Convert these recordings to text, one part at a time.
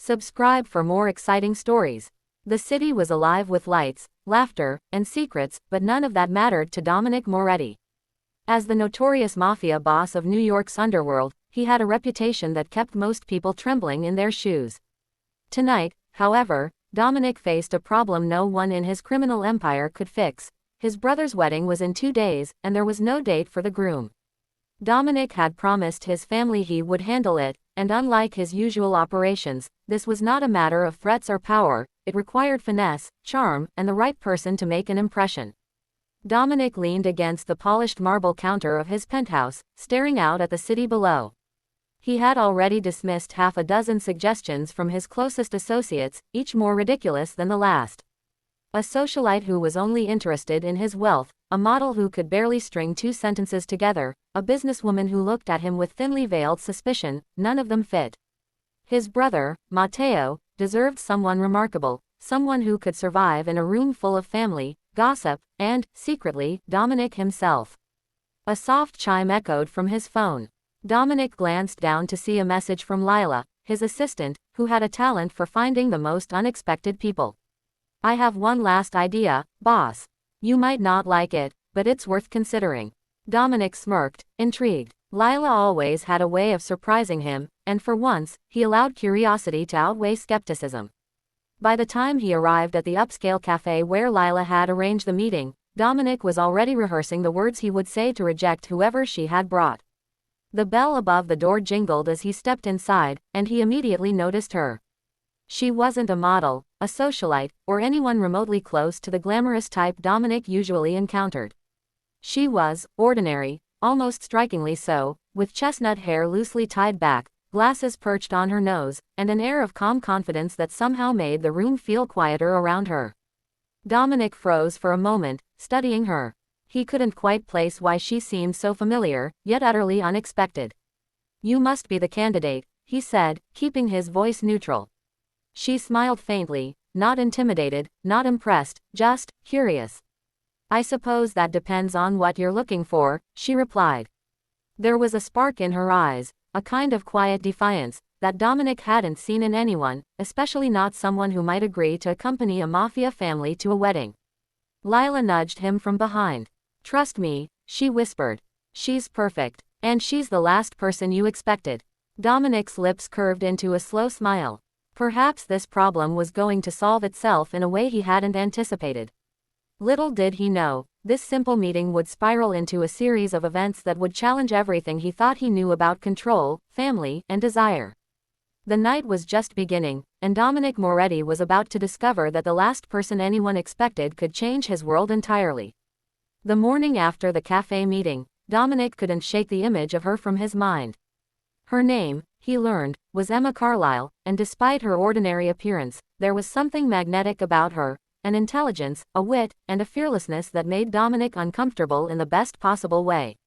Subscribe for more exciting stories. The city was alive with lights, laughter, and secrets, but none of that mattered to Dominic Moretti. As the notorious mafia boss of New York's underworld, he had a reputation that kept most people trembling in their shoes. Tonight, however, Dominic faced a problem no one in his criminal empire could fix. His brother's wedding was in 2 days, and there was no date for the groom. Dominic had promised his family he would handle it, and unlike his usual operations, this was not a matter of threats or power, it required finesse, charm, and the right person to make an impression. Dominic leaned against the polished marble counter of his penthouse, staring out at the city below. He had already dismissed half a dozen suggestions from his closest associates, each more ridiculous than the last. A socialite who was only interested in his wealth, a model who could barely string 2 sentences together, a businesswoman who looked at him with thinly veiled suspicion, none of them fit. His brother, Matteo, deserved someone remarkable, someone who could survive in a room full of family, gossip, and, secretly, Dominic himself. A soft chime echoed from his phone. Dominic glanced down to see a message from Lila, his assistant, who had a talent for finding the most unexpected people. "I have one last idea, boss. You might not like it, but it's worth considering." Dominic smirked, intrigued. Lila always had a way of surprising him, and for once, he allowed curiosity to outweigh skepticism. By the time he arrived at the upscale cafe where Lila had arranged the meeting, Dominic was already rehearsing the words he would say to reject whoever she had brought. The bell above the door jingled as he stepped inside, and he immediately noticed her. She wasn't a model, a socialite, or anyone remotely close to the glamorous type Dominic usually encountered. She was ordinary, almost strikingly so, with chestnut hair loosely tied back, glasses perched on her nose, and an air of calm confidence that somehow made the room feel quieter around her. Dominic froze for a moment, studying her. He couldn't quite place why she seemed so familiar, yet utterly unexpected. "You must be the candidate," he said, keeping his voice neutral. She smiled faintly, not intimidated, not impressed, just curious. "I suppose that depends on what you're looking for," she replied. There was a spark in her eyes, a kind of quiet defiance, that Dominic hadn't seen in anyone, especially not someone who might agree to accompany a mafia family to a wedding. Lila nudged him from behind. "Trust me," she whispered. "She's perfect. And she's the last person you expected." Dominic's lips curved into a slow smile. Perhaps this problem was going to solve itself in a way he hadn't anticipated. Little did he know, this simple meeting would spiral into a series of events that would challenge everything he thought he knew about control, family, and desire. The night was just beginning, and Dominic Moretti was about to discover that the last person anyone expected could change his world entirely. The morning after the cafe meeting, Dominic couldn't shake the image of her from his mind. Her name, he learned, was Emma Carlyle, and despite her ordinary appearance, there was something magnetic about her, an intelligence, a wit, and a fearlessness that made Dominic uncomfortable in the best possible way.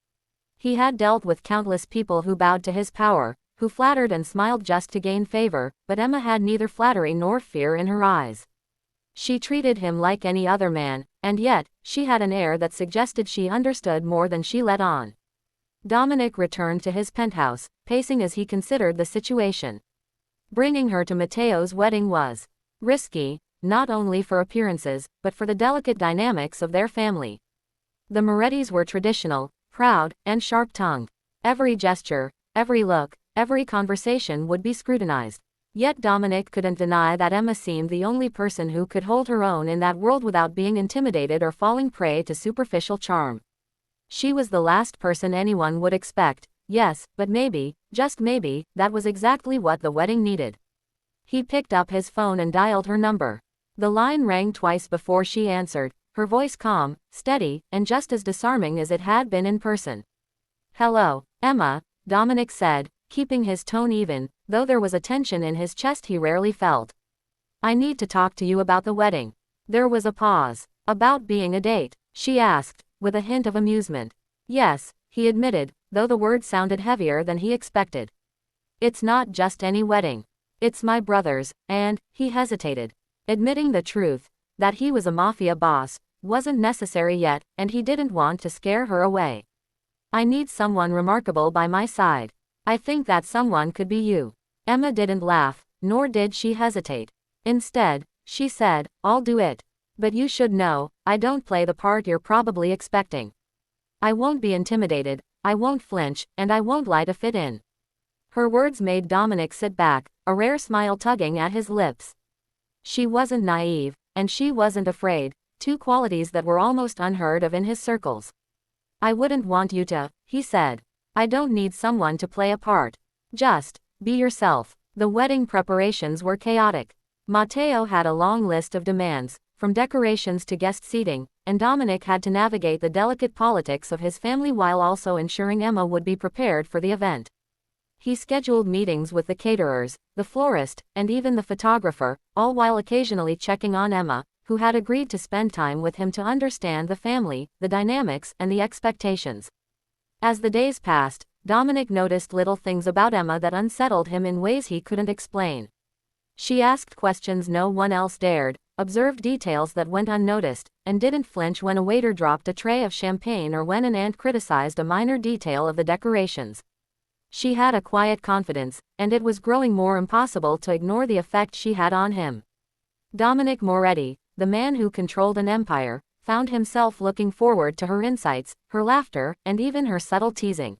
He had dealt with countless people who bowed to his power, who flattered and smiled just to gain favor, but Emma had neither flattery nor fear in her eyes. She treated him like any other man, and yet, she had an air that suggested she understood more than she let on. Dominic returned to his penthouse, pacing as he considered the situation. Bringing her to Matteo's wedding was risky, not only for appearances, but for the delicate dynamics of their family. The Morettis were traditional, proud, and sharp-tongued. Every gesture, every look, every conversation would be scrutinized. Yet Dominic couldn't deny that Emma seemed the only person who could hold her own in that world without being intimidated or falling prey to superficial charm. She was the last person anyone would expect, yes, but maybe, just maybe, that was exactly what the wedding needed. He picked up his phone and dialed her number. The line rang twice before she answered, her voice calm, steady, and just as disarming as it had been in person. "Hello, Emma," Dominic said, keeping his tone even, though there was a tension in his chest he rarely felt. "I need to talk to you about the wedding." There was a pause. "About being a date?" she asked, with a hint of amusement. "Yes," he admitted, though the word sounded heavier than he expected. "It's not just any wedding. It's my brother's, and," he hesitated. Admitting the truth, that he was a mafia boss, wasn't necessary yet, and he didn't want to scare her away. "I need someone remarkable by my side. I think that someone could be you." Emma didn't laugh, nor did she hesitate. Instead, she said, "I'll do it. But you should know, I don't play the part you're probably expecting. I won't be intimidated, I won't flinch, and I won't lie to fit in." Her words made Dominic sit back, a rare smile tugging at his lips. She wasn't naive, and she wasn't afraid, two qualities that were almost unheard of in his circles. "I wouldn't want you to," he said. "I don't need someone to play a part. Just be yourself." The wedding preparations were chaotic. Matteo had a long list of demands, from decorations to guest seating, and Dominic had to navigate the delicate politics of his family while also ensuring Emma would be prepared for the event. He scheduled meetings with the caterers, the florist, and even the photographer, all while occasionally checking on Emma, who had agreed to spend time with him to understand the family, the dynamics, and the expectations. As the days passed, Dominic noticed little things about Emma that unsettled him in ways he couldn't explain. She asked questions no one else dared, observed details that went unnoticed, and didn't flinch when a waiter dropped a tray of champagne or when an aunt criticized a minor detail of the decorations. She had a quiet confidence, and it was growing more impossible to ignore the effect she had on him. Dominic Moretti, the man who controlled an empire, found himself looking forward to her insights, her laughter, and even her subtle teasing.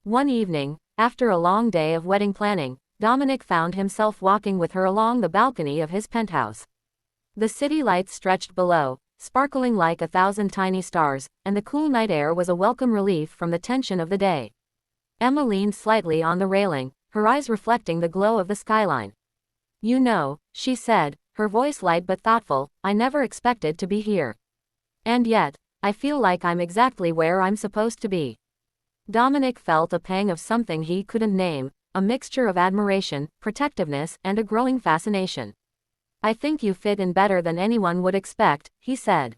One evening, after a long day of wedding planning, Dominic found himself walking with her along the balcony of his penthouse. The city lights stretched below, sparkling like 1,000 tiny stars, and the cool night air was a welcome relief from the tension of the day. Emma leaned slightly on the railing, her eyes reflecting the glow of the skyline. "You know," she said, her voice light but thoughtful, "I never expected to be here. And yet, I feel like I'm exactly where I'm supposed to be." Dominic felt a pang of something he couldn't name, a mixture of admiration, protectiveness, and a growing fascination. "I think you fit in better than anyone would expect," he said.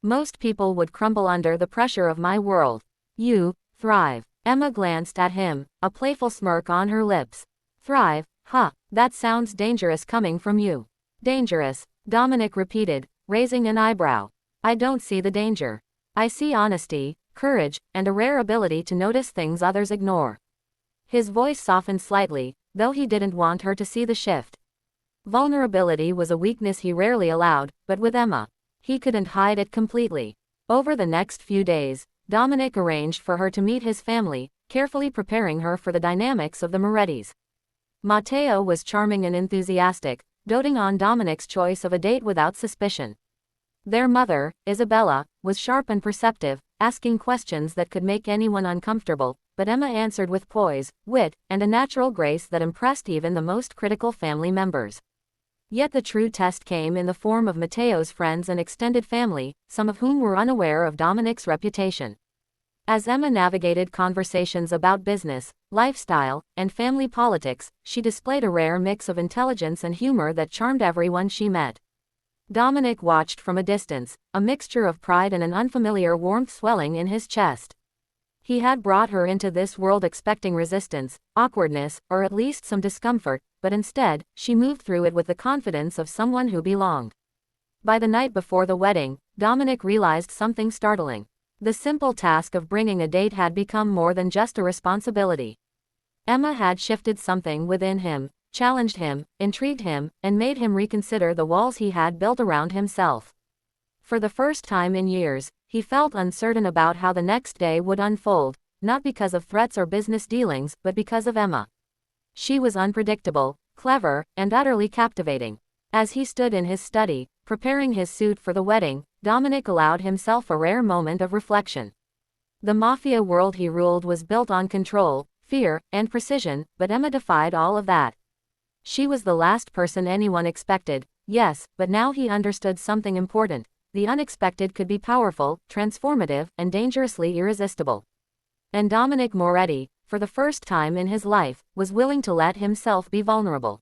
"Most people would crumble under the pressure of my world. You thrive." Emma glanced at him, a playful smirk on her lips. "Thrive? Huh, that sounds dangerous coming from you." "Dangerous," Dominic repeated, raising an eyebrow. "I don't see the danger. I see honesty, courage, and a rare ability to notice things others ignore." His voice softened slightly, though he didn't want her to see the shift. Vulnerability was a weakness he rarely allowed, but with Emma, he couldn't hide it completely. Over the next few days, Dominic arranged for her to meet his family, carefully preparing her for the dynamics of the Morettis. Matteo was charming and enthusiastic, doting on Dominic's choice of a date without suspicion. Their mother, Isabella, was sharp and perceptive, asking questions that could make anyone uncomfortable, but Emma answered with poise, wit, and a natural grace that impressed even the most critical family members. Yet the true test came in the form of Matteo's friends and extended family, some of whom were unaware of Dominic's reputation. As Emma navigated conversations about business, lifestyle, and family politics, she displayed a rare mix of intelligence and humor that charmed everyone she met. Dominic watched from a distance, a mixture of pride and an unfamiliar warmth swelling in his chest. He had brought her into this world expecting resistance, awkwardness, or at least some discomfort, but instead, she moved through it with the confidence of someone who belonged. By the night before the wedding, Dominic realized something startling. The simple task of bringing a date had become more than just a responsibility. Emma had shifted something within him, challenged him, intrigued him, and made him reconsider the walls he had built around himself. For the first time in years, he felt uncertain about how the next day would unfold, not because of threats or business dealings, but because of Emma. She was unpredictable, clever, and utterly captivating. As he stood in his study, preparing his suit for the wedding, Dominic allowed himself a rare moment of reflection. The mafia world he ruled was built on control, fear, and precision, but Emma defied all of that. She was the last person anyone expected, yes, but now he understood something important. The unexpected could be powerful, transformative, and dangerously irresistible. And Dominic Moretti, for the first time in his life, was willing to let himself be vulnerable.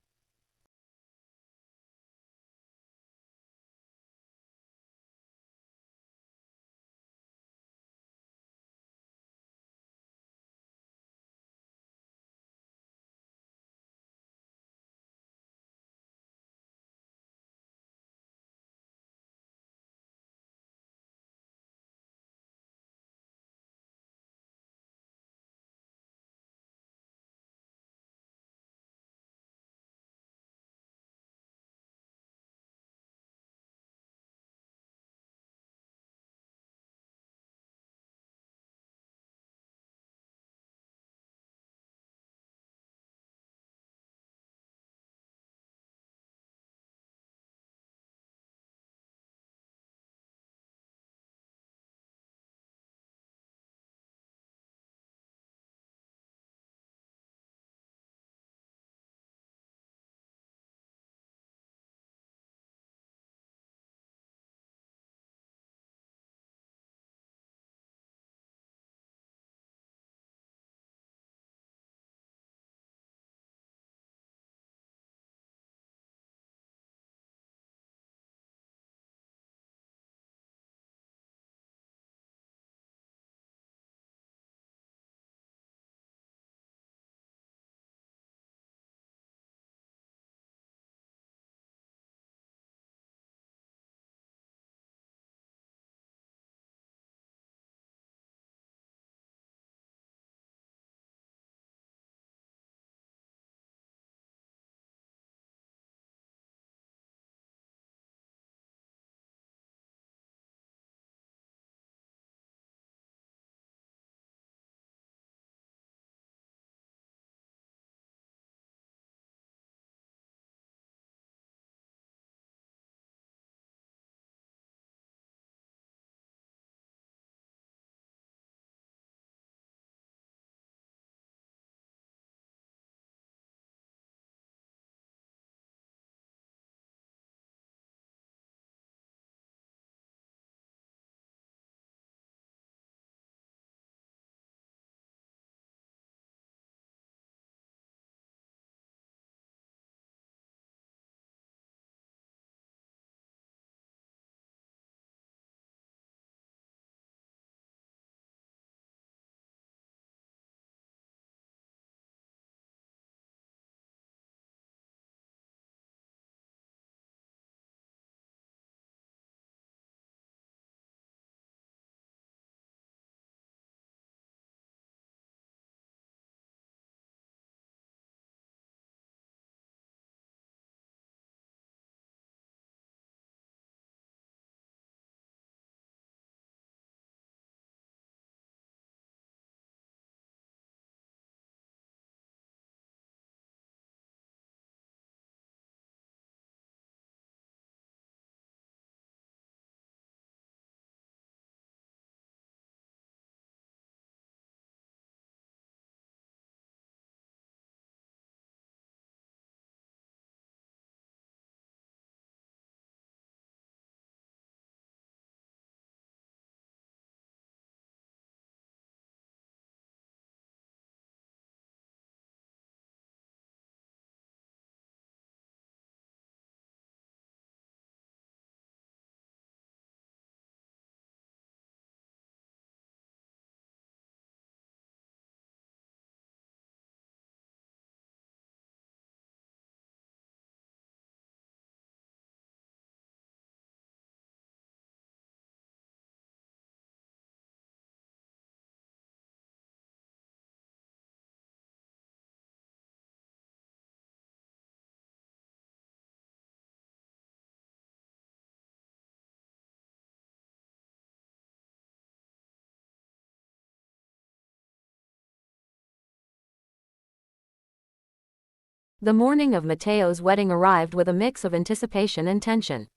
The morning of Matteo's wedding arrived with a mix of anticipation and tension.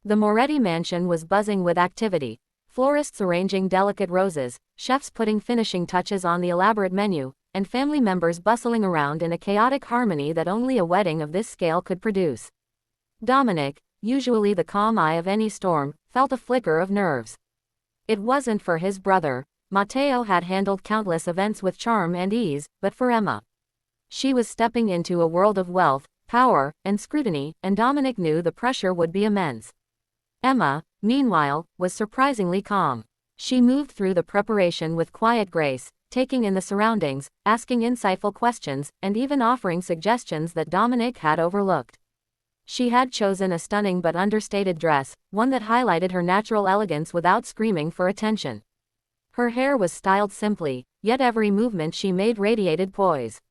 The Moretti mansion was buzzing with activity, florists arranging delicate roses, chefs putting finishing touches on the elaborate menu, and family members bustling around in a chaotic harmony that only a wedding of this scale could produce. Dominic, usually the calm eye of any storm, felt a flicker of nerves. It wasn't for his brother. Matteo had handled countless events with charm and ease, but for Emma. She was stepping into a world of wealth, power, and scrutiny, and Dominic knew the pressure would be immense. Emma, meanwhile, was surprisingly calm. She moved through the preparation with quiet grace, taking in the surroundings, asking insightful questions, and even offering suggestions that Dominic had overlooked. She had chosen a stunning but understated dress, one that highlighted her natural elegance without screaming for attention. Her hair was styled simply, yet every movement she made radiated poise.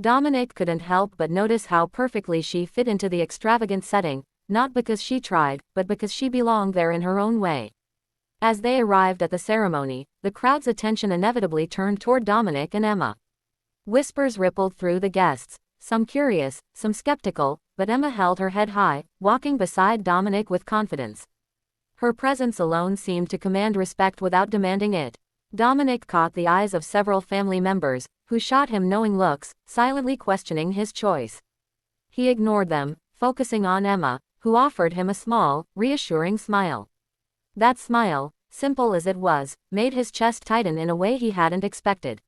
Dominic couldn't help but notice how perfectly she fit into the extravagant setting, not because she tried, but because she belonged there in her own way. As they arrived at the ceremony, the crowd's attention inevitably turned toward Dominic and Emma. Whispers rippled through the guests, some curious, some skeptical, but Emma held her head high, walking beside Dominic with confidence. Her presence alone seemed to command respect without demanding it. Dominic caught the eyes of several family members, who shot him knowing looks, silently questioning his choice. He ignored them, focusing on Emma, who offered him a small, reassuring smile. That smile, simple as it was, made his chest tighten in a way he hadn't expected.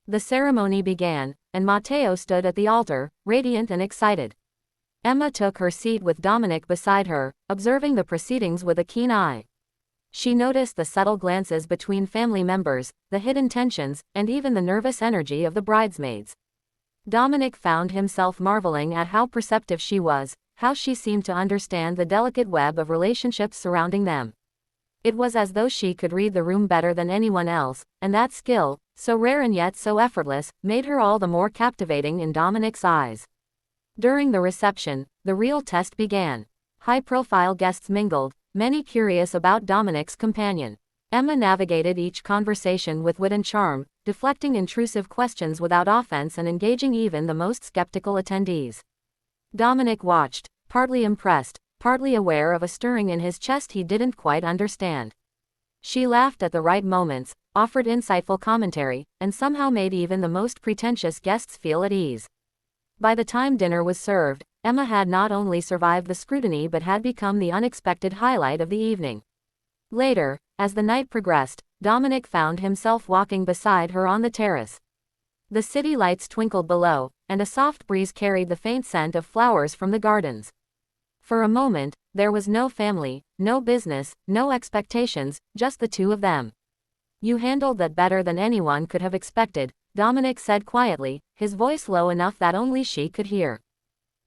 The ceremony began, and Matteo stood at the altar, radiant and excited. Emma took her seat with Dominic beside her, observing the proceedings with a keen eye. She noticed the subtle glances between family members, the hidden tensions, and even the nervous energy of the bridesmaids. Dominic found himself marveling at how perceptive she was, how she seemed to understand the delicate web of relationships surrounding them. It was as though she could read the room better than anyone else, and that skill, so rare and yet so effortless, made her all the more captivating in Dominic's eyes. During the reception, the real test began. High-profile guests mingled, many curious about Dominic's companion. Emma navigated each conversation with wit and charm, deflecting intrusive questions without offense and engaging even the most skeptical attendees. Dominic watched, partly impressed, partly aware of a stirring in his chest he didn't quite understand. She laughed at the right moments, offered insightful commentary, and somehow made even the most pretentious guests feel at ease. By the time dinner was served, Emma had not only survived the scrutiny but had become the unexpected highlight of the evening. Later, as the night progressed, Dominic found himself walking beside her on the terrace. The city lights twinkled below, and a soft breeze carried the faint scent of flowers from the gardens. For a moment, there was no family, no business, no expectations, just the two of them. "You handled that better than anyone could have expected," Dominic said quietly, his voice low enough that only she could hear.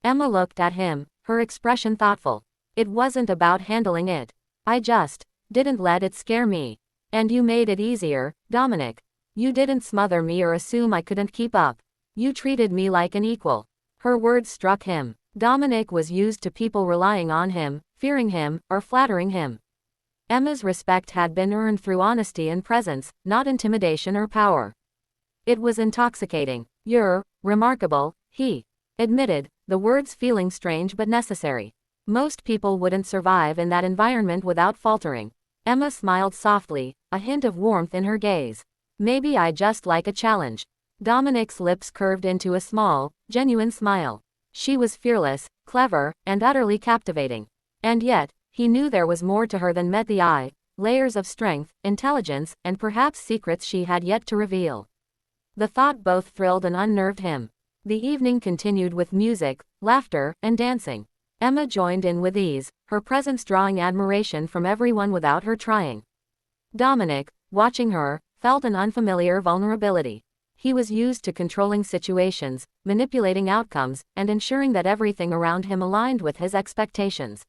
Emma looked at him, her expression thoughtful. "It wasn't about handling it. I just didn't let it scare me. And you made it easier, Dominic. You didn't smother me or assume I couldn't keep up. You treated me like an equal." Her words struck him. Dominic was used to people relying on him, fearing him, or flattering him. Emma's respect had been earned through honesty and presence, not intimidation or power. It was intoxicating. "You're remarkable," he admitted, the words feeling strange but necessary. Most people wouldn't survive in that environment without faltering. Emma smiled softly, a hint of warmth in her gaze. "Maybe I just like a challenge." Dominic's lips curved into a small, genuine smile. She was fearless, clever, and utterly captivating. And yet, he knew there was more to her than met the eye, layers of strength, intelligence, and perhaps secrets she had yet to reveal. The thought both thrilled and unnerved him. The evening continued with music, laughter, and dancing. Emma joined in with ease, her presence drawing admiration from everyone without her trying. Dominic, watching her, felt an unfamiliar vulnerability. He was used to controlling situations, manipulating outcomes, and ensuring that everything around him aligned with his expectations.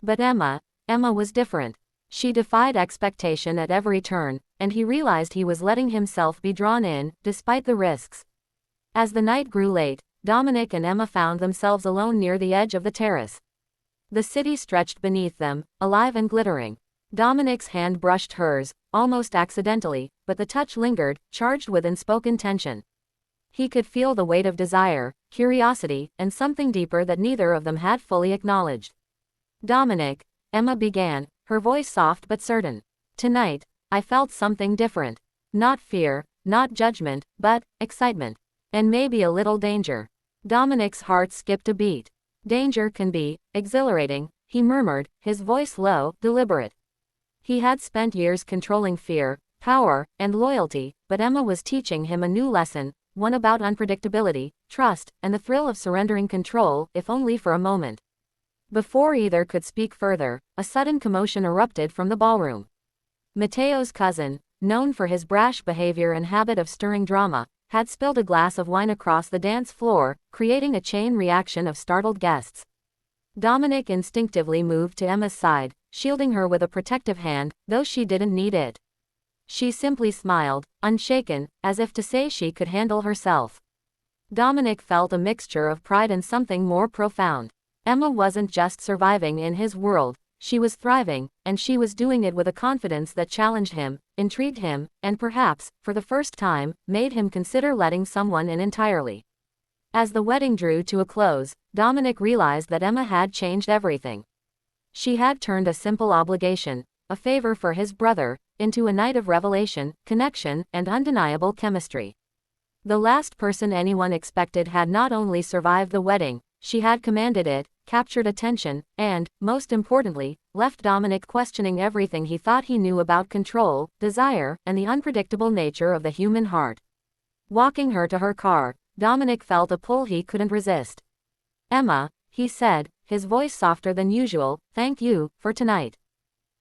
But Emma was different. She defied expectation at every turn, and he realized he was letting himself be drawn in, despite the risks. As the night grew late, Dominic and Emma found themselves alone near the edge of the terrace. The city stretched beneath them, alive and glittering. Dominic's hand brushed hers, almost accidentally, but the touch lingered, charged with unspoken tension. He could feel the weight of desire, curiosity, and something deeper that neither of them had fully acknowledged. Dominic, Emma began, her voice soft but certain. Tonight, I felt something different. Not fear, not judgment, but excitement. And maybe a little danger. Dominic's heart skipped a beat. Danger can be exhilarating, he murmured, his voice low, deliberate. He had spent years controlling fear, power, and loyalty, but Emma was teaching him a new lesson, one about unpredictability, trust, and the thrill of surrendering control, if only for a moment. Before either could speak further, a sudden commotion erupted from the ballroom. Matteo's cousin, known for his brash behavior and habit of stirring drama, had spilled a glass of wine across the dance floor, creating a chain reaction of startled guests. Dominic instinctively moved to Emma's side, shielding her with a protective hand, though she didn't need it. She simply smiled, unshaken, as if to say she could handle herself. Dominic felt a mixture of pride and something more profound. Emma wasn't just surviving in his world, she was thriving, and she was doing it with a confidence that challenged him, intrigued him, and perhaps, for the first time, made him consider letting someone in entirely. As the wedding drew to a close, Dominic realized that Emma had changed everything. She had turned a simple obligation, a favor for his brother, into a night of revelation, connection, and undeniable chemistry. The last person anyone expected had not only survived the wedding, she had commanded it, captured attention, and, most importantly, left Dominic questioning everything he thought he knew about control, desire, and the unpredictable nature of the human heart. Walking her to her car, Dominic felt a pull he couldn't resist. "Emma," he said, his voice softer than usual, "thank you, for tonight.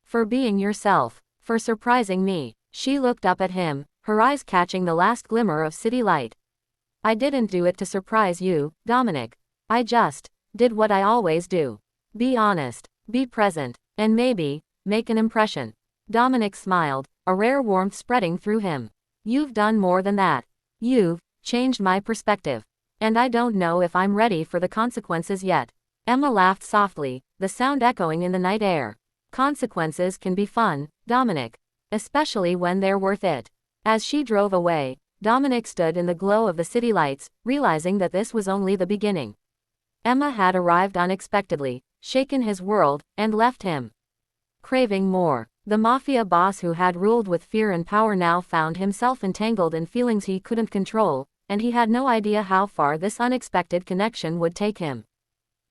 For being yourself. For surprising me." She looked up at him, her eyes catching the last glimmer of city light. "I didn't do it to surprise you, Dominic. I just did what I always do. Be honest, be present, and maybe make an impression." Dominic smiled, a rare warmth spreading through him. "You've done more than that. You've changed my perspective. And I don't know if I'm ready for the consequences yet." Emma laughed softly, the sound echoing in the night air. "Consequences can be fun, Dominic. Especially when they're worth it." As she drove away, Dominic stood in the glow of the city lights, realizing that this was only the beginning. Emma had arrived unexpectedly, shaken his world, and left him craving more. The mafia boss who had ruled with fear and power now found himself entangled in feelings he couldn't control, and he had no idea how far this unexpected connection would take him.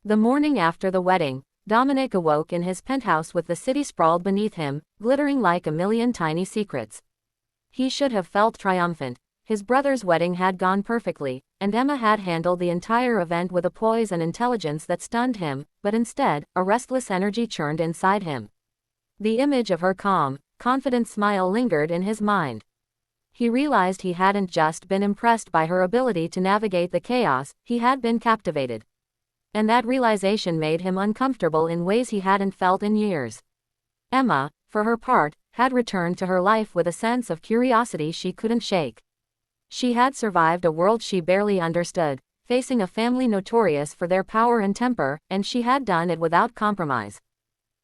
The morning after the wedding, Dominic awoke in his penthouse with the city sprawled beneath him, glittering like a million tiny secrets. He should have felt triumphant. His brother's wedding had gone perfectly, and Emma had handled the entire event with a poise and intelligence that stunned him, but instead, a restless energy churned inside him. The image of her calm, confident smile lingered in his mind. He realized he hadn't just been impressed by her ability to navigate the chaos, he had been captivated. And that realization made him uncomfortable in ways he hadn't felt in years. Emma, for her part, had returned to her life with a sense of curiosity she couldn't shake. She had survived a world she barely understood, facing a family notorious for their power and temper, and she had done it without compromise.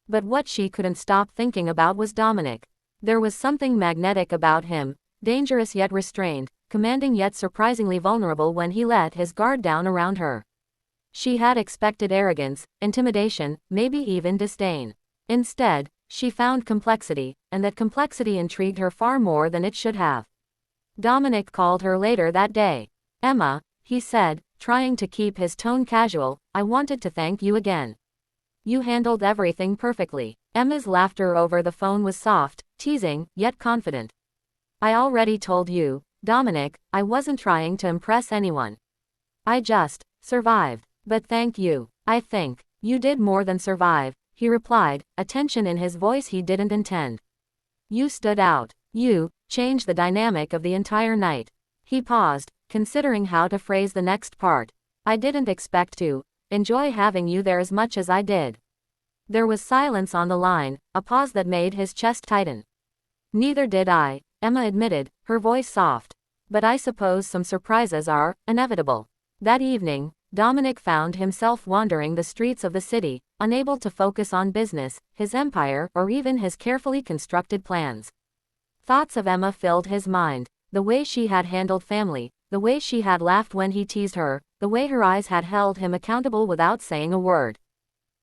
But what she couldn't stop thinking about was Dominic. There was something magnetic about him, dangerous yet restrained, commanding yet surprisingly vulnerable when he let his guard down around her. She had expected arrogance, intimidation, maybe even disdain. Instead, she found complexity, and that complexity intrigued her far more than it should have. Dominic called her later that day. "Emma," he said, trying to keep his tone casual, "I wanted to thank you again. You handled everything perfectly." Emma's laughter over the phone was soft, teasing, yet confident. "I already told you, Dominic, I wasn't trying to impress anyone. I just survived. But thank you. I think you did more than survive," he replied, a tension in his voice he didn't intend. "You stood out. You changed the dynamic of the entire night." He paused, considering how to phrase the next part. "I didn't expect to enjoy having you there as much as I did." There was silence on the line, a pause that made his chest tighten. "Neither did I," Emma admitted, her voice soft. "But I suppose some surprises are inevitable." That evening, Dominic found himself wandering the streets of the city, unable to focus on business, his empire, or even his carefully constructed plans. Thoughts of Emma filled his mind, the way she had handled family, the way she had laughed when he teased her, the way her eyes had held him accountable without saying a word.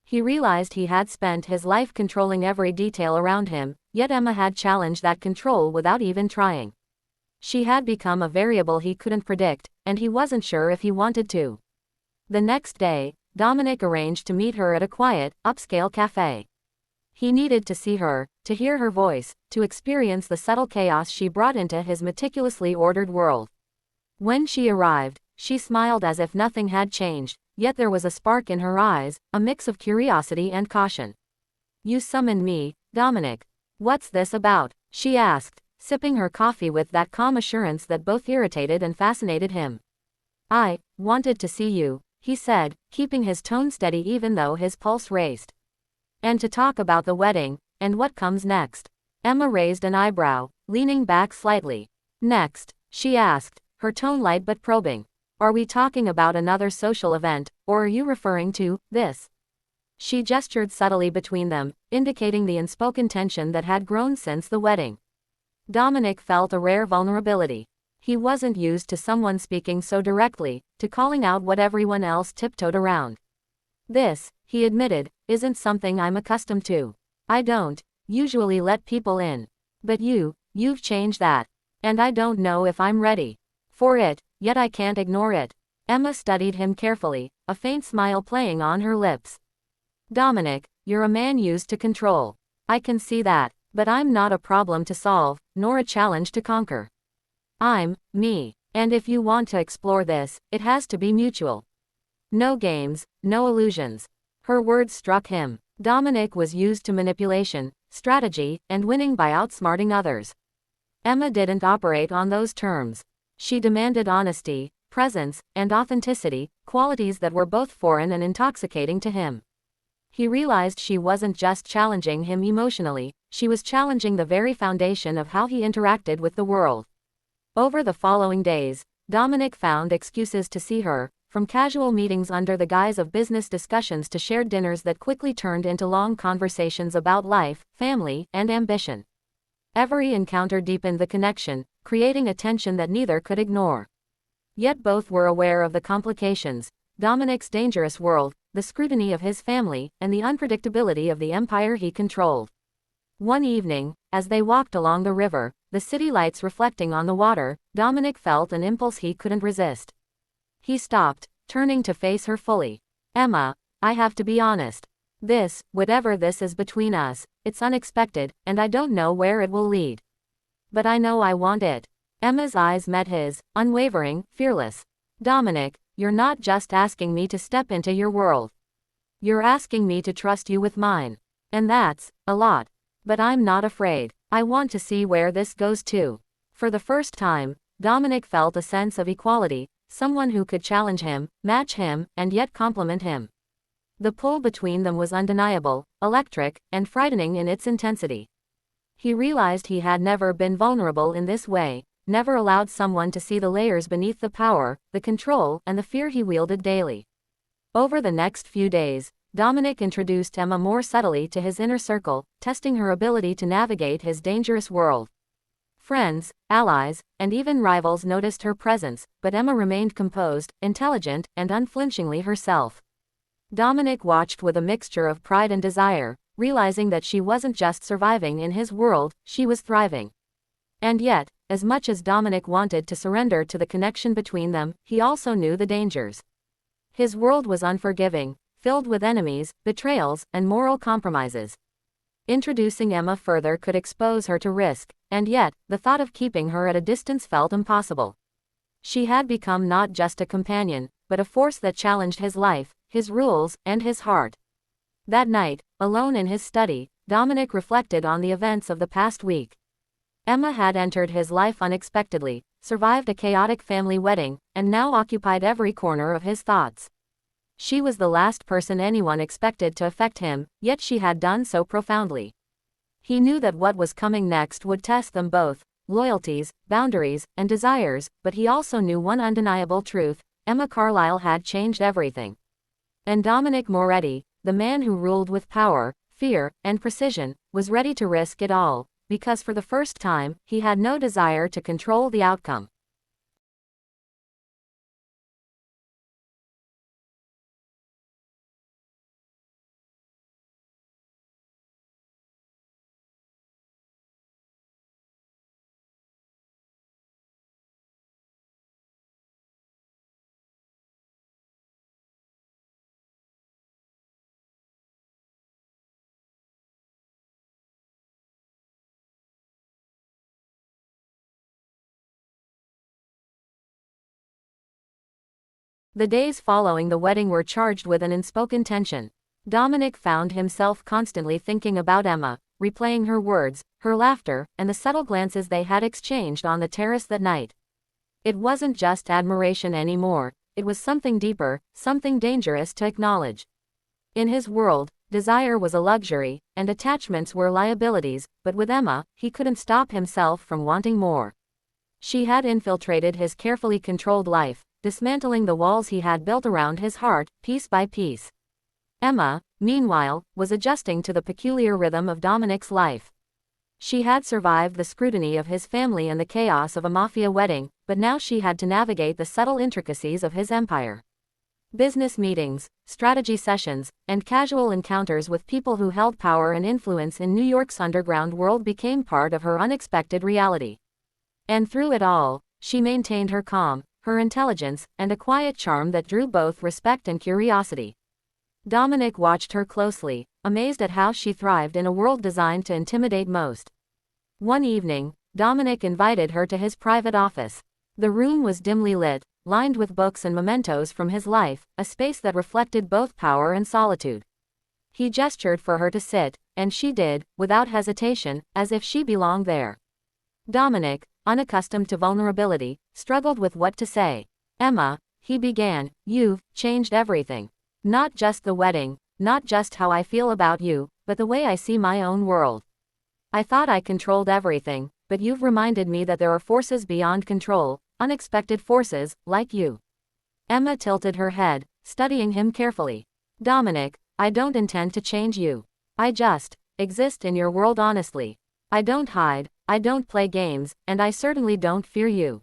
He realized he had spent his life controlling every detail around him, yet Emma had challenged that control without even trying. She had become a variable he couldn't predict, and he wasn't sure if he wanted to. The next day, Dominic arranged to meet her at a quiet, upscale cafe. He needed to see her, to hear her voice, to experience the subtle chaos she brought into his meticulously ordered world. When she arrived, she smiled as if nothing had changed, yet there was a spark in her eyes, a mix of curiosity and caution. "You summoned me, Dominic. What's this about?" she asked, sipping her coffee with that calm assurance that both irritated and fascinated him. "I wanted to see you," he said, keeping his tone steady even though his pulse raced. "And to talk about the wedding, and what comes next." Emma raised an eyebrow, leaning back slightly. "Next?" she asked, her tone light but probing. "Are we talking about another social event, or are you referring to this?" She gestured subtly between them, indicating the unspoken tension that had grown since the wedding. Dominic felt a rare vulnerability. He wasn't used to someone speaking so directly, to calling out what everyone else tiptoed around. "This," he admitted, "isn't something I'm accustomed to. I don't usually let people in. But you've changed that. And I don't know if I'm ready for it, yet I can't ignore it." Emma studied him carefully, a faint smile playing on her lips. "Dominic, you're a man used to control. I can see that, but I'm not a problem to solve, nor a challenge to conquer. I'm me, and if you want to explore this, it has to be mutual. No games, no illusions." Her words struck him. Dominic was used to manipulation, strategy, and winning by outsmarting others. Emma didn't operate on those terms. She demanded honesty, presence, and authenticity, qualities that were both foreign and intoxicating to him. He realized she wasn't just challenging him emotionally, she was challenging the very foundation of how he interacted with the world. Over the following days, Dominic found excuses to see her, from casual meetings under the guise of business discussions to shared dinners that quickly turned into long conversations about life, family, and ambition. Every encounter deepened the connection, creating a tension that neither could ignore. Yet both were aware of the complications: Dominic's dangerous world, the scrutiny of his family, and the unpredictability of the empire he controlled. One evening, as they walked along the river, the city lights reflecting on the water, Dominic felt an impulse he couldn't resist. He stopped, turning to face her fully. "Emma, I have to be honest. This, whatever this is between us, it's unexpected, and I don't know where it will lead. But I know I want it." Emma's eyes met his, unwavering, fearless. "Dominic, you're not just asking me to step into your world. You're asking me to trust you with mine. And that's a lot. But I'm not afraid. I want to see where this goes to." For the first time, Dominic felt a sense of equality, someone who could challenge him, match him, and yet complement him. The pull between them was undeniable, electric, and frightening in its intensity. He realized he had never been vulnerable in this way, never allowed someone to see the layers beneath the power, the control, and the fear he wielded daily. Over the next few days, Dominic introduced Emma more subtly to his inner circle, testing her ability to navigate his dangerous world. Friends, allies, and even rivals noticed her presence, but Emma remained composed, intelligent, and unflinchingly herself. Dominic watched with a mixture of pride and desire, realizing that she wasn't just surviving in his world, she was thriving. And yet, as much as Dominic wanted to surrender to the connection between them, he also knew the dangers. His world was unforgiving, filled with enemies, betrayals, and moral compromises. Introducing Emma further could expose her to risk, and yet, the thought of keeping her at a distance felt impossible. She had become not just a companion, but a force that challenged his life, his rules, and his heart. That night, alone in his study, Dominic reflected on the events of the past week. Emma had entered his life unexpectedly, survived a chaotic family wedding, and now occupied every corner of his thoughts. She was the last person anyone expected to affect him, yet she had done so profoundly. He knew that what was coming next would test them both, loyalties, boundaries, and desires, but he also knew one undeniable truth: Emma Carlyle had changed everything. And Dominic Moretti, the man who ruled with power, fear, and precision, was ready to risk it all, because for the first time, he had no desire to control the outcome. The days following the wedding were charged with an unspoken tension. Dominic found himself constantly thinking about Emma, replaying her words, her laughter, and the subtle glances they had exchanged on the terrace that night. It wasn't just admiration anymore, it was something deeper, something dangerous to acknowledge. In his world, desire was a luxury, and attachments were liabilities, but with Emma, he couldn't stop himself from wanting more. She had infiltrated his carefully controlled life, dismantling the walls he had built around his heart, piece by piece. Emma, meanwhile, was adjusting to the peculiar rhythm of Dominic's life. She had survived the scrutiny of his family and the chaos of a mafia wedding, but now she had to navigate the subtle intricacies of his empire. Business meetings, strategy sessions, and casual encounters with people who held power and influence in New York's underground world became part of her unexpected reality. And through it all, she maintained her calm, her intelligence, and a quiet charm that drew both respect and curiosity. Dominic watched her closely, amazed at how she thrived in a world designed to intimidate most. One evening, Dominic invited her to his private office. The room was dimly lit, lined with books and mementos from his life, a space that reflected both power and solitude. He gestured for her to sit, and she did, without hesitation, as if she belonged there. Dominic, unaccustomed to vulnerability, struggled with what to say. "Emma," he began, "you've changed everything. Not just the wedding, not just how I feel about you, but the way I see my own world. I thought I controlled everything, but you've reminded me that there are forces beyond control, unexpected forces, like you." Emma tilted her head, studying him carefully. "Dominic, I don't intend to change you. I just exist in your world honestly. I don't hide, I don't play games, and I certainly don't fear you.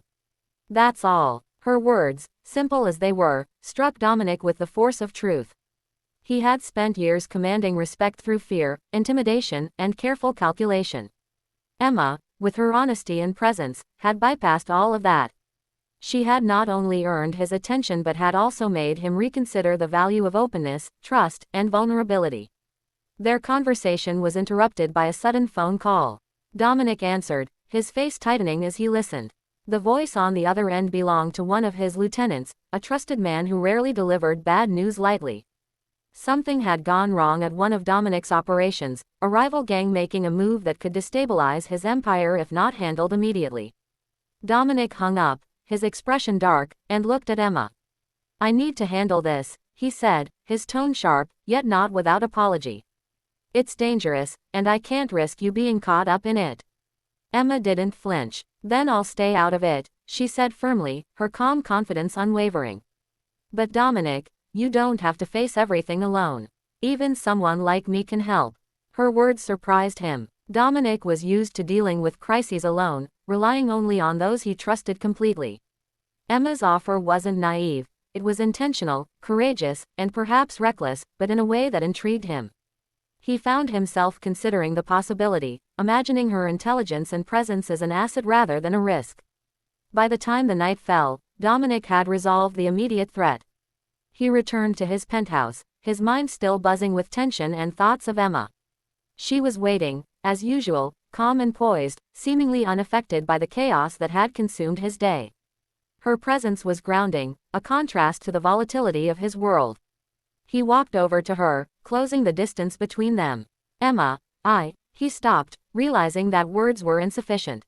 That's all." Her words, simple as they were, struck Dominic with the force of truth. He had spent years commanding respect through fear, intimidation, and careful calculation. Emma, with her honesty and presence, had bypassed all of that. She had not only earned his attention but had also made him reconsider the value of openness, trust, and vulnerability. Their conversation was interrupted by a sudden phone call. Dominic answered, his face tightening as he listened. The voice on the other end belonged to one of his lieutenants, a trusted man who rarely delivered bad news lightly. Something had gone wrong at one of Dominic's operations, a rival gang making a move that could destabilize his empire if not handled immediately. Dominic hung up, his expression dark, and looked at Emma. "I need to handle this," he said, his tone sharp, yet not without apology. "It's dangerous, and I can't risk you being caught up in it." Emma didn't flinch. "Then I'll stay out of it," she said firmly, her calm confidence unwavering. "But Dominic, you don't have to face everything alone. Even someone like me can help." Her words surprised him. Dominic was used to dealing with crises alone, relying only on those he trusted completely. Emma's offer wasn't naive, it was intentional, courageous, and perhaps reckless, but in a way that intrigued him. He found himself considering the possibility, imagining her intelligence and presence as an asset rather than a risk. By the time the night fell, Dominic had resolved the immediate threat. He returned to his penthouse, his mind still buzzing with tension and thoughts of Emma. She was waiting, as usual, calm and poised, seemingly unaffected by the chaos that had consumed his day. Her presence was grounding, a contrast to the volatility of his world. He walked over to her, closing the distance between them. "Emma, he stopped, realizing that words were insufficient.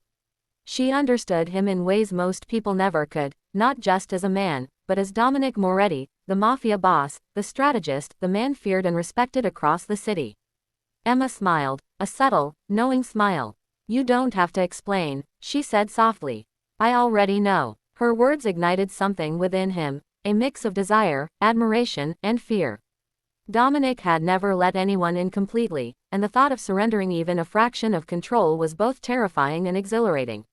She understood him in ways most people never could, not just as a man, but as Dominic Moretti, the mafia boss, the strategist, the man feared and respected across the city. Emma smiled, a subtle, knowing smile. "You don't have to explain," she said softly. "I already know." Her words ignited something within him, a mix of desire, admiration, and fear. Dominic had never let anyone in completely, and the thought of surrendering even a fraction of control was both terrifying and exhilarating.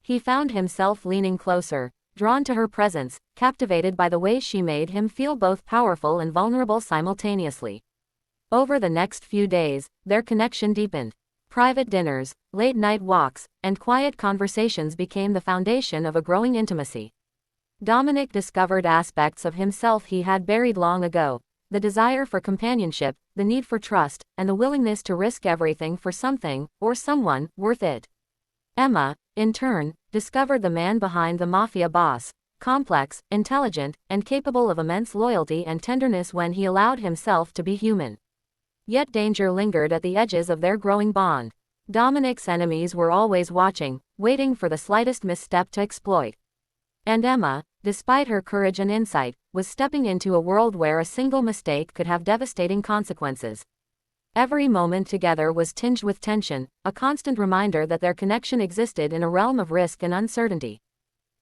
He found himself leaning closer, drawn to her presence, captivated by the way she made him feel both powerful and vulnerable simultaneously. Over the next few days, their connection deepened. Private dinners, late-night walks, and quiet conversations became the foundation of a growing intimacy. Dominic discovered aspects of himself he had buried long ago, the desire for companionship, the need for trust, and the willingness to risk everything for something, or someone, worth it. Emma, in turn, discovered the man behind the mafia boss, complex, intelligent, and capable of immense loyalty and tenderness when he allowed himself to be human. Yet danger lingered at the edges of their growing bond. Dominic's enemies were always watching, waiting for the slightest misstep to exploit. And Emma, despite her courage and insight, was stepping into a world where a single mistake could have devastating consequences. Every moment together was tinged with tension, a constant reminder that their connection existed in a realm of risk and uncertainty.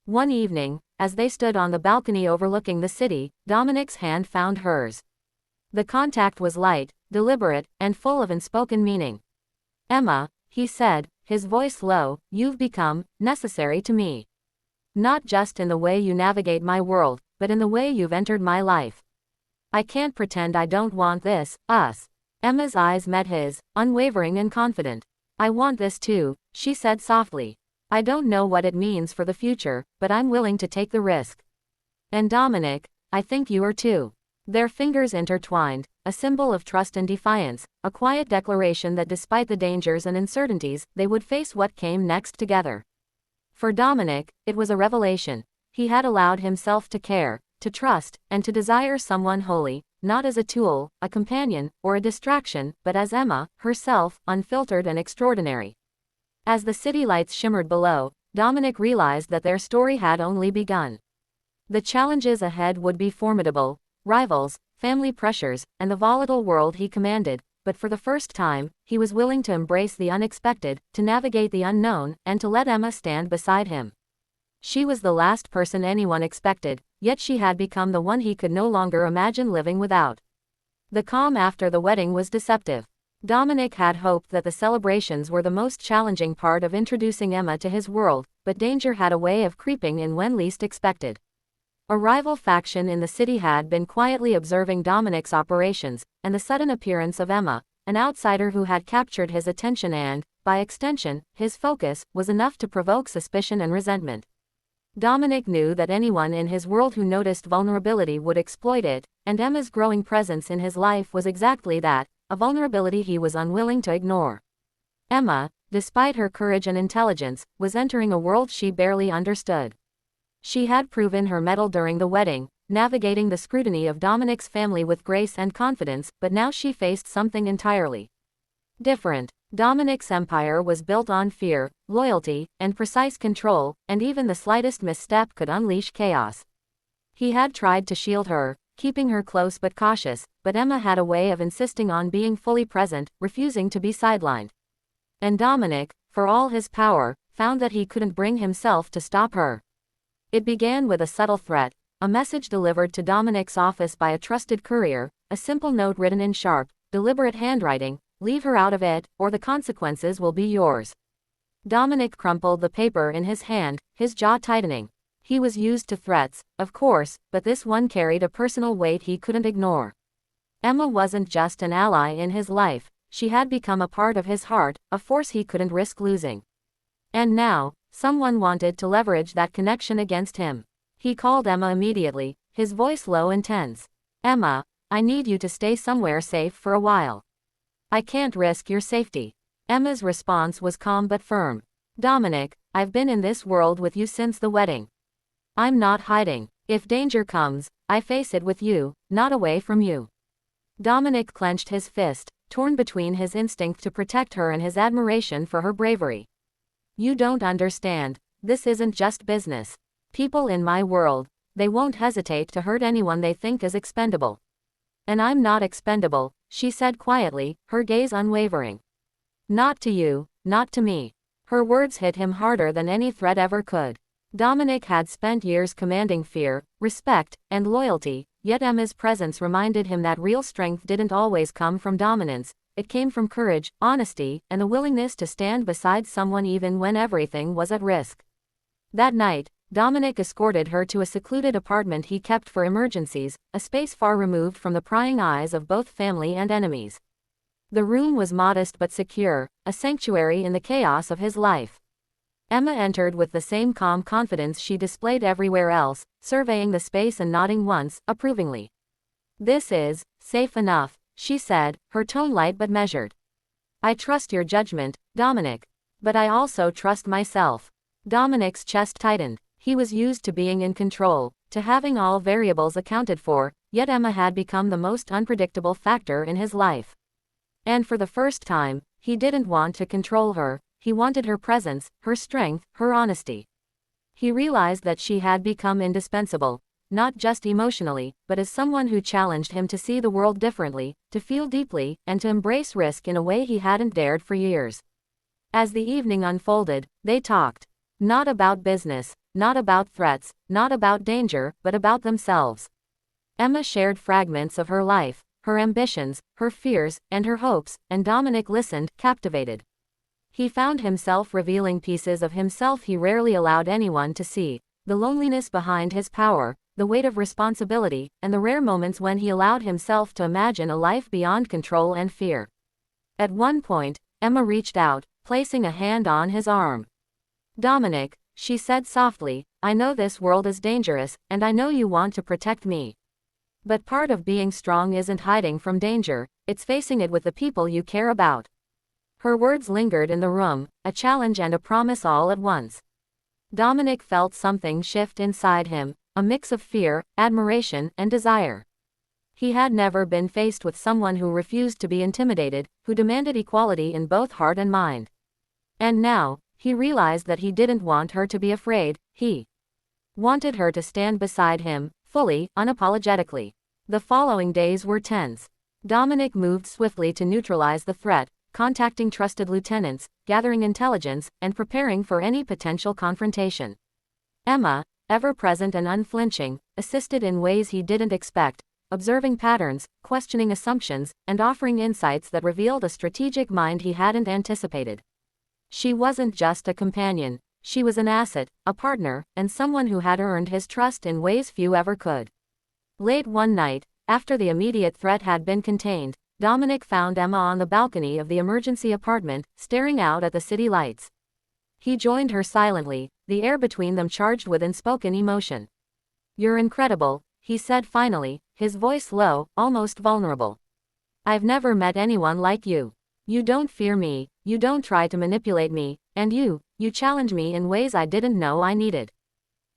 One evening, as they stood on the balcony overlooking the city, Dominic's hand found hers. The contact was light, deliberate, and full of unspoken meaning. "Emma," he said, his voice low, "you've become necessary to me. Not just in the way you navigate my world, but in the way you've entered my life. I can't pretend I don't want this, us." Emma's eyes met his, unwavering and confident. "I want this too," she said softly. "I don't know what it means for the future, but I'm willing to take the risk. And Dominic, I think you are too." Their fingers intertwined, a symbol of trust and defiance, a quiet declaration that despite the dangers and uncertainties, they would face what came next together. For Dominic, it was a revelation. He had allowed himself to care, to trust, and to desire someone wholly, not as a tool, a companion, or a distraction, but as Emma, herself, unfiltered and extraordinary. As the city lights shimmered below, Dominic realized that their story had only begun. The challenges ahead would be formidable: rivals, family pressures, and the volatile world he commanded, but for the first time, he was willing to embrace the unexpected, to navigate the unknown, and to let Emma stand beside him. She was the last person anyone expected, yet she had become the one he could no longer imagine living without. The calm after the wedding was deceptive. Dominic had hoped that the celebrations were the most challenging part of introducing Emma to his world, but danger had a way of creeping in when least expected. A rival faction in the city had been quietly observing Dominic's operations, and the sudden appearance of Emma, an outsider who had captured his attention and, by extension, his focus, was enough to provoke suspicion and resentment. Dominic knew that anyone in his world who noticed vulnerability would exploit it, and Emma's growing presence in his life was exactly that, a vulnerability he was unwilling to ignore. Emma, despite her courage and intelligence, was entering a world she barely understood. She had proven her mettle during the wedding, navigating the scrutiny of Dominic's family with grace and confidence, but now she faced something entirely different. Dominic's empire was built on fear, loyalty, and precise control, and even the slightest misstep could unleash chaos. He had tried to shield her, keeping her close but cautious, but Emma had a way of insisting on being fully present, refusing to be sidelined. And Dominic, for all his power, found that he couldn't bring himself to stop her. It began with a subtle threat, a message delivered to Dominic's office by a trusted courier, a simple note written in sharp, deliberate handwriting: "Leave her out of it, or the consequences will be yours." Dominic crumpled the paper in his hand, his jaw tightening. He was used to threats, of course, but this one carried a personal weight he couldn't ignore. Emma wasn't just an ally in his life, she had become a part of his heart, a force he couldn't risk losing. And now, someone wanted to leverage that connection against him. He called Emma immediately, his voice low and tense. "Emma, I need you to stay somewhere safe for a while. I can't risk your safety." Emma's response was calm but firm. "Dominic, I've been in this world with you since the wedding. I'm not hiding. If danger comes, I face it with you, not away from you." Dominic clenched his fist, torn between his instinct to protect her and his admiration for her bravery. "You don't understand. This isn't just business. People in my world, they won't hesitate to hurt anyone they think is expendable. And I'm not expendable," she said quietly, her gaze unwavering. "Not to you, not to me." Her words hit him harder than any threat ever could. Dominic had spent years commanding fear, respect, and loyalty, yet Emma's presence reminded him that real strength didn't always come from dominance. It came from courage, honesty, and the willingness to stand beside someone even when everything was at risk. That night, Dominic escorted her to a secluded apartment he kept for emergencies, a space far removed from the prying eyes of both family and enemies. The room was modest but secure, a sanctuary in the chaos of his life. Emma entered with the same calm confidence she displayed everywhere else, surveying the space and nodding once, approvingly. "This is safe enough," she said, her tone light but measured. "I trust your judgment, Dominic. But I also trust myself." Dominic's chest tightened. He was used to being in control, to having all variables accounted for, yet Emma had become the most unpredictable factor in his life. And for the first time, he didn't want to control her, he wanted her presence, her strength, her honesty. He realized that she had become indispensable, not just emotionally, but as someone who challenged him to see the world differently, to feel deeply, and to embrace risk in a way he hadn't dared for years. As the evening unfolded, they talked. Not about business, not about threats, not about danger, but about themselves. Emma shared fragments of her life, her ambitions, her fears, and her hopes, and Dominic listened, captivated. He found himself revealing pieces of himself he rarely allowed anyone to see, the loneliness behind his power, the weight of responsibility, and the rare moments when he allowed himself to imagine a life beyond control and fear. At one point, Emma reached out, placing a hand on his arm. "Dominic," she said softly, "I know this world is dangerous, and I know you want to protect me. But part of being strong isn't hiding from danger, it's facing it with the people you care about." Her words lingered in the room, a challenge and a promise all at once. Dominic felt something shift inside him, a mix of fear, admiration, and desire. He had never been faced with someone who refused to be intimidated, who demanded equality in both heart and mind. And now, he realized that he didn't want her to be afraid, he wanted her to stand beside him, fully, unapologetically. The following days were tense. Dominic moved swiftly to neutralize the threat, contacting trusted lieutenants, gathering intelligence, and preparing for any potential confrontation. Emma, ever present and unflinching, assisted in ways he didn't expect, observing patterns, questioning assumptions, and offering insights that revealed a strategic mind he hadn't anticipated. She wasn't just a companion, she was an asset, a partner, and someone who had earned his trust in ways few ever could. Late one night, after the immediate threat had been contained, Dominic found Emma on the balcony of the emergency apartment, staring out at the city lights. He joined her silently, the air between them charged with unspoken emotion. "You're incredible," he said finally, his voice low, almost vulnerable. "I've never met anyone like you. You don't fear me, you don't try to manipulate me, and you challenge me in ways I didn't know I needed."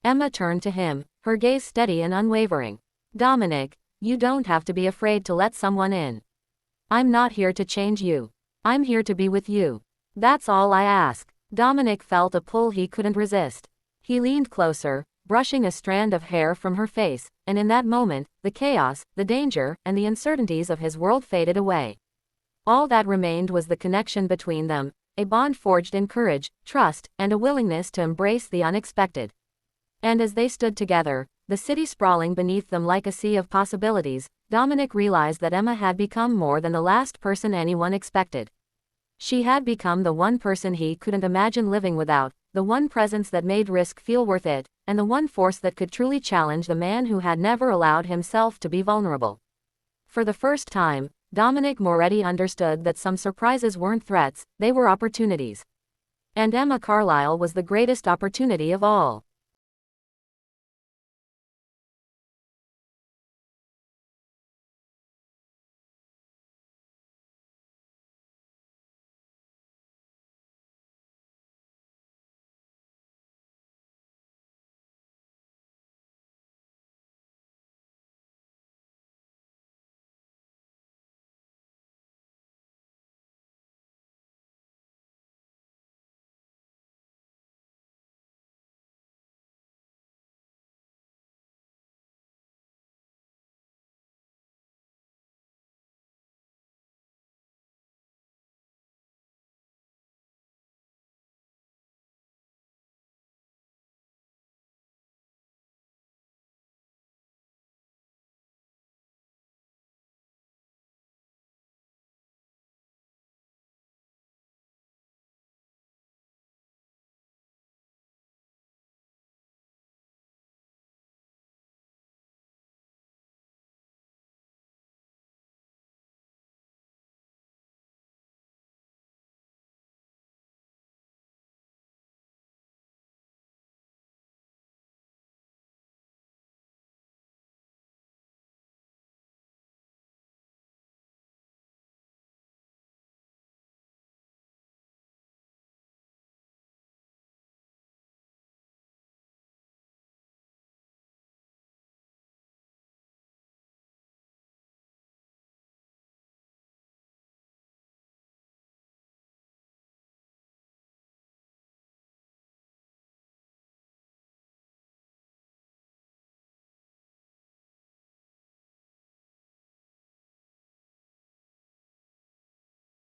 Emma turned to him, her gaze steady and unwavering. "Dominic, you don't have to be afraid to let someone in. I'm not here to change you. I'm here to be with you. That's all I ask." Dominic felt a pull he couldn't resist. He leaned closer, brushing a strand of hair from her face, and in that moment, the chaos, the danger, and the uncertainties of his world faded away. All that remained was the connection between them, a bond forged in courage, trust, and a willingness to embrace the unexpected. And as they stood together, the city sprawling beneath them like a sea of possibilities, Dominic realized that Emma had become more than the last person anyone expected. She had become the one person he couldn't imagine living without, the one presence that made risk feel worth it, and the one force that could truly challenge the man who had never allowed himself to be vulnerable. For the first time, Dominic Moretti understood that some surprises weren't threats, they were opportunities. And Emma Carlyle was the greatest opportunity of all.